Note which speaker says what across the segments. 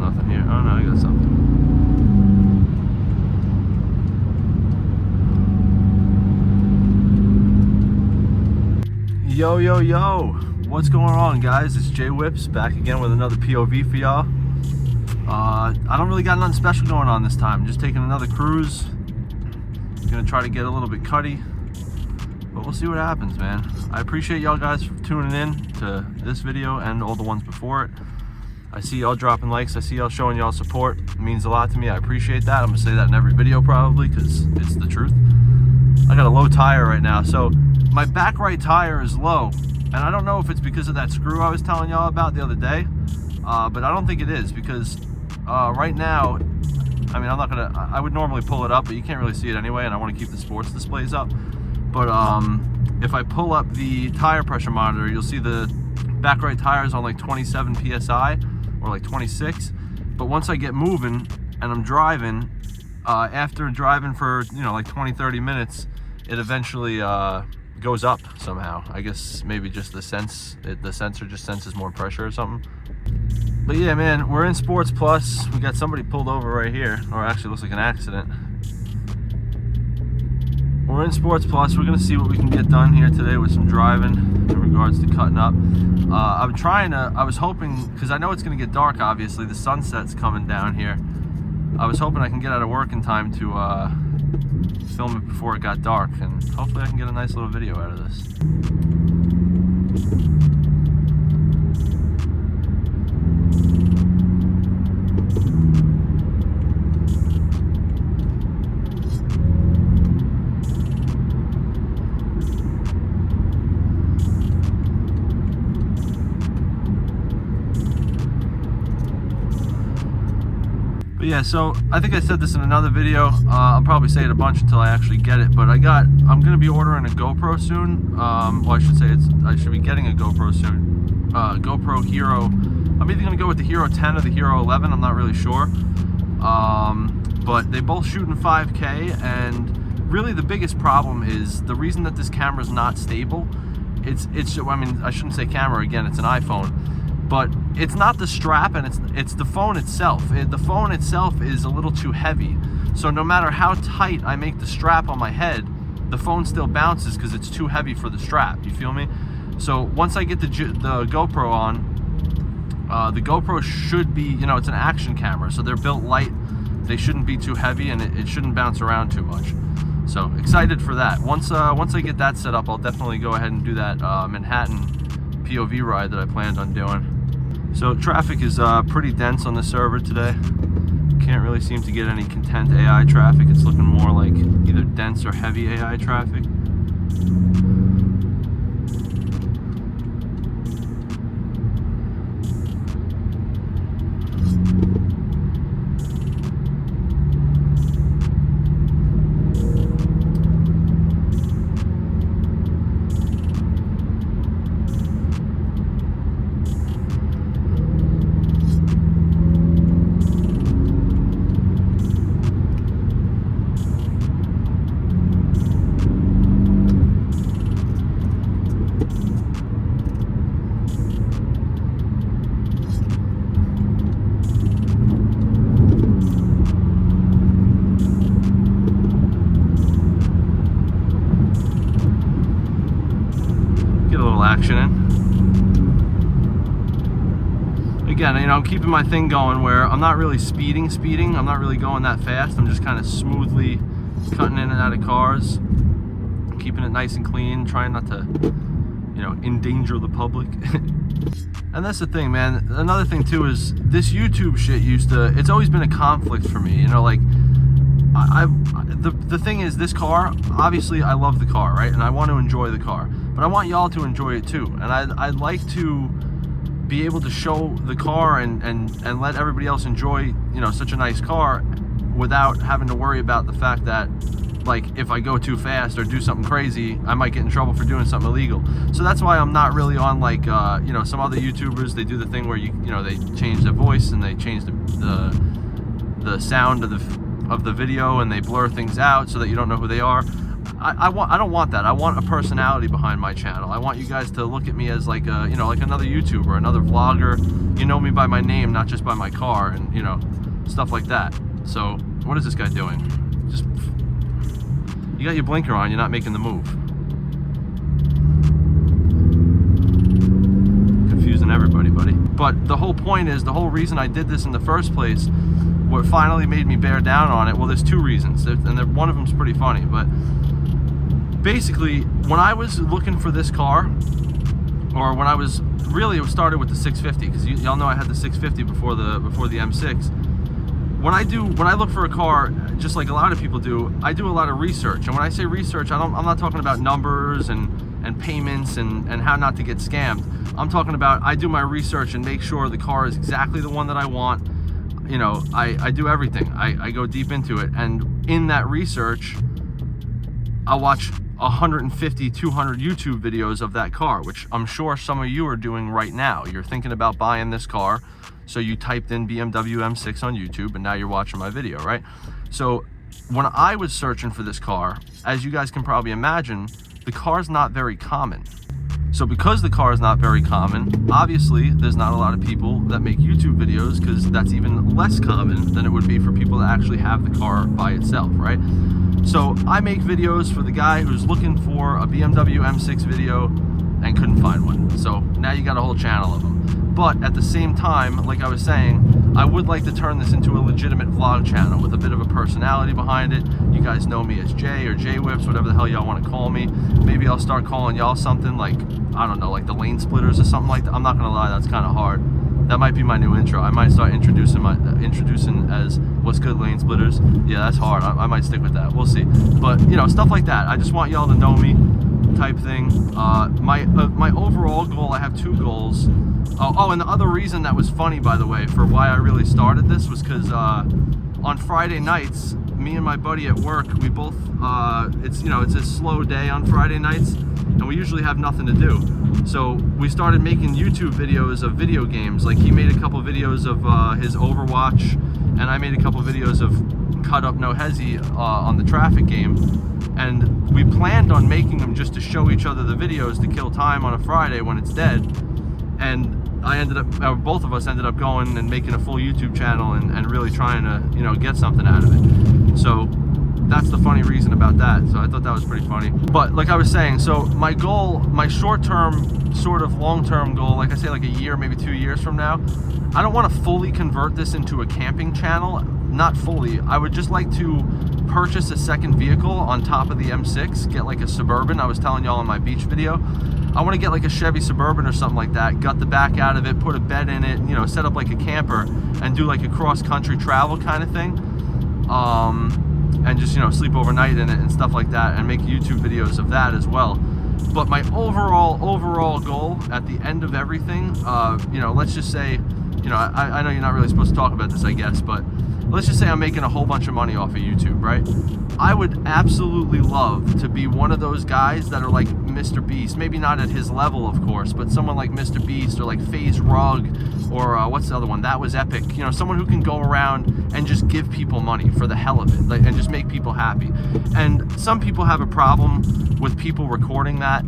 Speaker 1: nothing here. Oh no, I got something. Yo, yo, yo. What's going on, guys? It's Jaywhips back again with another POV for y'all. I don't really got nothing special going on this time. Just taking another cruise. Gonna try to get a little bit cutty, but we'll see what happens, man. I appreciate y'all guys for tuning in to this video and all the ones before it. I see y'all dropping likes. I see y'all showing y'all support. It means a lot to me. I appreciate that. I'm gonna say that in every video probably because it's the truth. I got a low tire right now, so my back right tire is low, and I don't know if it's because of that screw I was telling y'all about the other day, but I don't think it is, because right now, I mean, I would normally pull it up, but you can't really see it anyway, and I want to keep the sports displays up. But if I pull up the tire pressure monitor, you'll see the back right tire is on like 27 psi or like 26. But once I get moving and I'm driving, after driving for like 20-30 minutes, it eventually goes up somehow. I guess maybe just the sensor just senses more pressure or something. But yeah, man, we're in Sports Plus. We got somebody pulled over right here, or actually looks like an accident. We're in Sports Plus. We're gonna see what we can get done here today with some driving in regards to cutting up. I was hoping, because I know it's gonna get dark, obviously, the sunset's coming down here. I was hoping I can get out of work in time to film it before it got dark, and hopefully I can get a nice little video out of this. But yeah, so I think I said this in another video. I'll probably say it a bunch until I actually get it. But I'm gonna be ordering a GoPro soon. Well, I should say I should be getting a GoPro soon. GoPro Hero. I'm either gonna go with the Hero 10 or the Hero 11. I'm not really sure. But they both shoot in 5K, and really the biggest problem is the reason that this camera is not stable. I mean, I shouldn't say camera again. It's an iPhone. But it's not the strap, and it's the phone itself. The phone itself is a little too heavy. So no matter how tight I make the strap on my head, the phone still bounces because it's too heavy for the strap. You feel me? So once I get the GoPro on, the GoPro should be, it's an action camera, so they're built light. They shouldn't be too heavy, and it shouldn't bounce around too much. So excited for that. Once I get that set up, I'll definitely go ahead and do that Manhattan POV ride that I planned on doing. So traffic is pretty dense on the server today. Can't really seem to get any content AI traffic. It's looking more like either dense or heavy AI traffic. Action in. Again, I'm keeping my thing going where I'm not really speeding. I'm not really going that fast. I'm just kind of smoothly cutting in and out of cars, keeping it nice and clean, trying not to, endanger the public. And that's the thing, man. Another thing too is this YouTube shit it's always been a conflict for me. Like the thing is, this car, obviously I love the car, right? And I want to enjoy the car, but I want y'all to enjoy it too. And I'd like to be able to show the car and let everybody else enjoy, such a nice car without having to worry about the fact that, like, if I go too fast or do something crazy, I might get in trouble for doing something illegal. So that's why I'm not really on, like, some other YouTubers. They do the thing where they change their voice and they change the sound of the video, and they blur things out so that you don't know who they are. I don't want that. I want a personality behind my channel. I want you guys to look at me as like a, you know, like another YouTuber, another vlogger. You know me by my name, not just by my car, and you know, stuff like that. So what is this guy doing? Just, you got your blinker on, you're not making the move. Confusing everybody, buddy. But the whole point is, the whole reason I did this in the first place, what finally made me bear down on it, well, there's two reasons, and one of them's pretty funny, but basically, when I was looking for this car, or when I was, really it started with the 650, because y'all know I had the 650 before the M6. When I look for a car, just like a lot of people do, I do a lot of research. And when I say research, I'm not talking about numbers and payments and how not to get scammed. I'm talking about, I do my research and make sure the car is exactly the one that I want. You know, I do everything. I go deep into it. And in that research, I watch 150, 200 YouTube videos of that car, which I'm sure some of you are doing right now. You're thinking about buying this car, so you typed in BMW M6 on YouTube, and now you're watching my video, right? So when I was searching for this car, as you guys can probably imagine, the car's not very common. So because the car is not very common, obviously there's not a lot of people that make YouTube videos, because that's even less common than it would be for people to actually have the car by itself, right? So I make videos for the guy who's looking for a BMW M6 video and couldn't find one. So now you got a whole channel of them. But at the same time, like I was saying, I would like to turn this into a legitimate vlog channel with a bit of a personality behind it. You guys know me as Jay or Jaywhips, whatever the hell y'all want to call me. Maybe I'll start calling y'all something like, I don't know, like the Lane Splitters or something like that. I'm not gonna lie, that's kind of hard. That might be my new intro. I might start introducing as what's good, Lane Splitters. Yeah, that's hard. I might stick with that. We'll see. But you know, stuff like that. I just want y'all to know me, type thing. My overall goal, I have two goals. Oh, and the other reason that was funny, by the way, for why I really started this was because on Friday nights, me and my buddy at work, we both it's a slow day on Friday nights, and we usually have nothing to do. So we started making YouTube videos of video games. Like, he made a couple videos of his Overwatch, and I made a couple videos of Cut Up No Hezi on the traffic game. And we planned on making them just to show each other the videos to kill time on a Friday when it's dead. And both of us ended up going and making a full YouTube channel and really trying to, you know, get something out of it. So that's the funny reason about that. So I thought that was pretty funny. But like I was saying, so my goal, my short-term, sort of long-term goal, like I say, like a year, maybe 2 years from now, I don't want to fully convert this into a camping channel. Not fully. I would just like to purchase a second vehicle on top of the M6, get like a Suburban. I was telling y'all in my beach video, I want to get like a Chevy Suburban or something like that, gut the back out of it, put a bed in it, you know, set up like a camper and do like a cross-country travel kind of thing. And just, you know, sleep overnight in it and stuff like that, and make YouTube videos of that as well. But my overall goal at the end of everything, you know, let's just say, you know, I know you're not really supposed to talk about this, I guess, but let's just say I'm making a whole bunch of money off of YouTube, right? I would absolutely love to be one of those guys that are like Mr. Beast. Maybe not at his level, of course, but someone like Mr. Beast or like FaZe Rug, or what's the other one? That Was Epic. You know, someone who can go around and just give people money for the hell of it, like, and just make people happy. And some people have a problem with people recording that.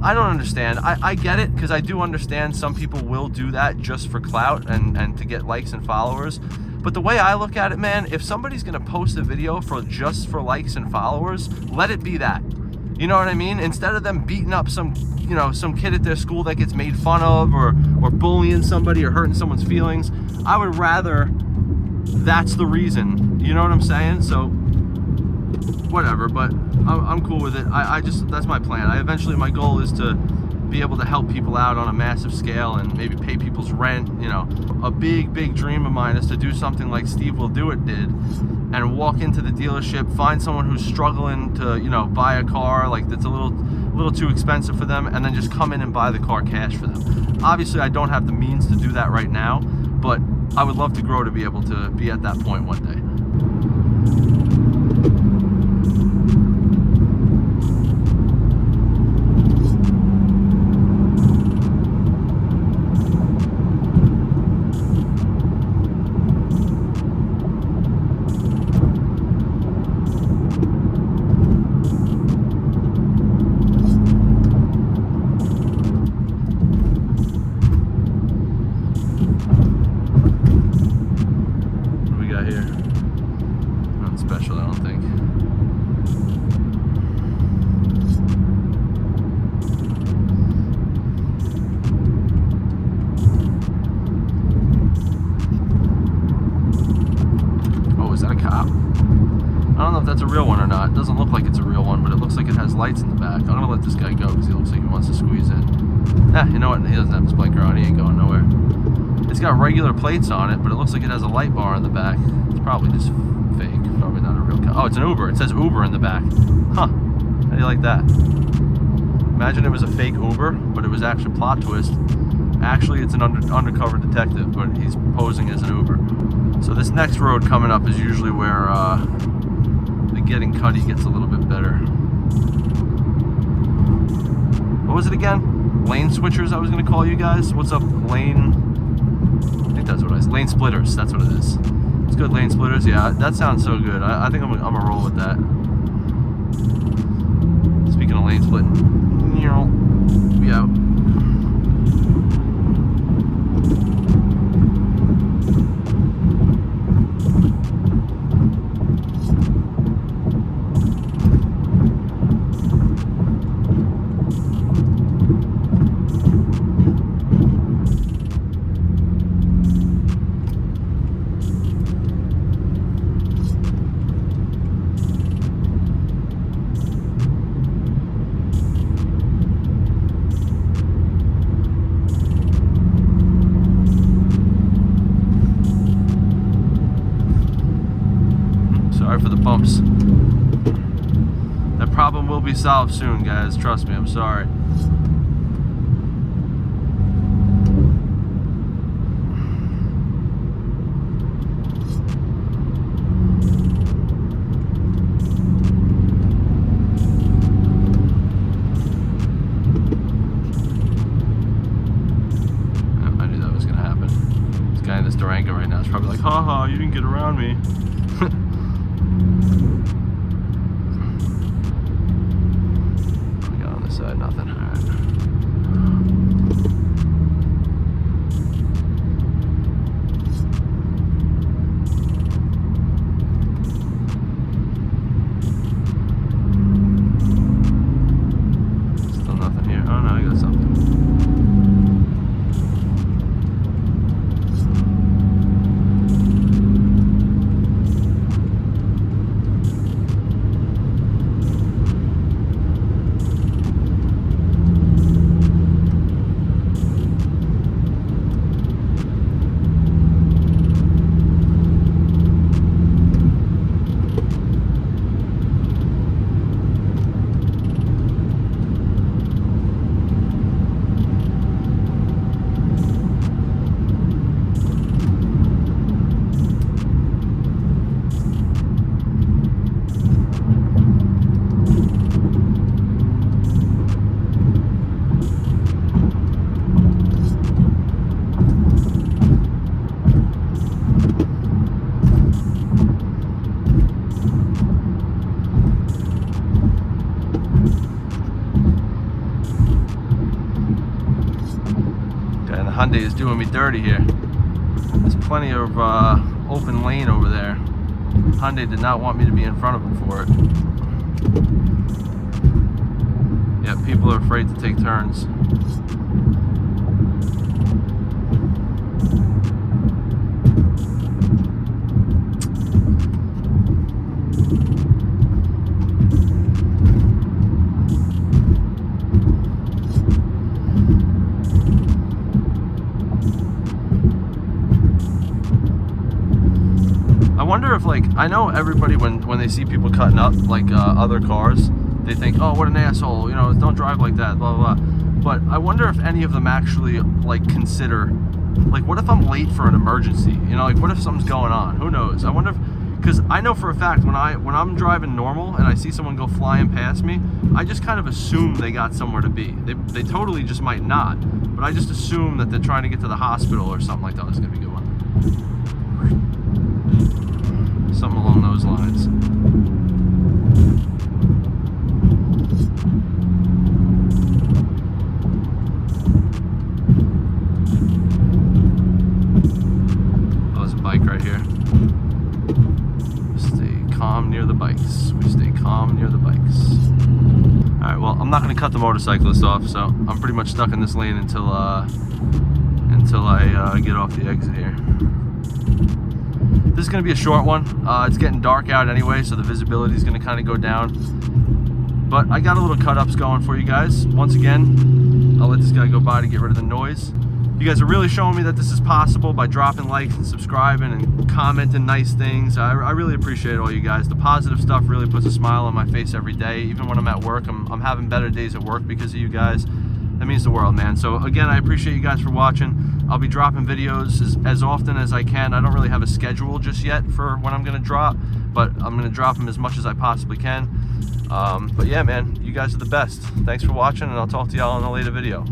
Speaker 1: I don't understand. I get it, because I do understand some people will do that just for clout and to get likes and followers. But the way I look at it, man, if somebody's gonna post a video just for likes and followers, let it be that. You know what I mean? Instead of them beating up some kid at their school that gets made fun of, or bullying somebody or hurting someone's feelings, I would rather that's the reason. You know what I'm saying? So whatever, but I'm cool with it. I just, that's my plan. My goal is to be able to help people out on a massive scale and maybe pay people's rent. You know, a big dream of mine is to do something like Steve Will Do It did, and walk into the dealership, find someone who's struggling to, you know, buy a car like that's a little too expensive for them, and then just come in and buy the car cash for them. Obviously, I don't have the means to do that right now, but I would love to grow to be able to be at that point one day. got here? Nothing special, I don't think. Oh, is that a cop? I don't know if that's a real one or not. It doesn't look like it's a real one, but it looks like it has lights in the back. I'm gonna let this guy go because he looks like he wants to squeeze in. You know what? He doesn't have his blinker on. He ain't going nowhere. It's got regular plates on it, but it looks like it has a light bar in the back. It's probably just fake. Probably not a real car. Oh, it's an Uber. It says Uber in the back. Huh. How do you like that? Imagine it was a fake Uber, but it was actually a plot twist. Actually, it's an undercover detective, but he's posing as an Uber. So this next road coming up is usually where the getting cutty gets a little bit better. What was it again? Lane switchers, I was going to call you guys. What's up, lane? I think that's what I said. Lane splitters, that's what it is. It's good, lane splitters. Yeah, that sounds so good. I think I'm going to roll with that. Speaking of lane splitting, we out. Sorry for the bumps. That problem will be solved soon, guys. Trust me, I'm sorry. I knew that was gonna happen. This guy in this Durango right now is probably like, haha, you didn't get around me. Nothing. All right. Still nothing here. Oh no, I got something. Hyundai is doing me dirty here. There's plenty of open lane over there. Hyundai did not want me to be in front of them for it. Yeah, people are afraid to take turns. I wonder if, like, I know everybody when they see people cutting up, like, other cars, they think, oh, what an asshole, you know, don't drive like that, blah, blah, blah. But I wonder if any of them actually, like, consider, like, what if I'm late for an emergency? You know, like, what if something's going on? Who knows? I wonder if, because I know for a fact when I'm driving normal and I see someone go flying past me, I just kind of assume they got somewhere to be. They totally just might not, but I just assume that they're trying to get to the hospital or something like that. This is gonna be a good one. Something along those lines. Oh, there's a bike right here. calm near the bikes. We stay calm near the bikes. Alright, well, I'm not going to cut the motorcyclist off, so I'm pretty much stuck in this lane until I get off the exit here. This is going to be a short one. It's getting dark out anyway, so the visibility is going to kind of go down. But I got a little cut-ups going for you guys. Once again, I'll let this guy go by to get rid of the noise. You guys are really showing me that this is possible by dropping likes and subscribing and commenting nice things. I really appreciate all you guys. The positive stuff really puts a smile on my face every day. Even when I'm at work, I'm having better days at work because of you guys. That means the world, man. So again, I appreciate you guys for watching. I'll be dropping videos as often as I can. I don't really have a schedule just yet for when I'm going to drop, but I'm going to drop them as much as I possibly can. But yeah, man, you guys are the best. Thanks for watching, and I'll talk to y'all in a later video.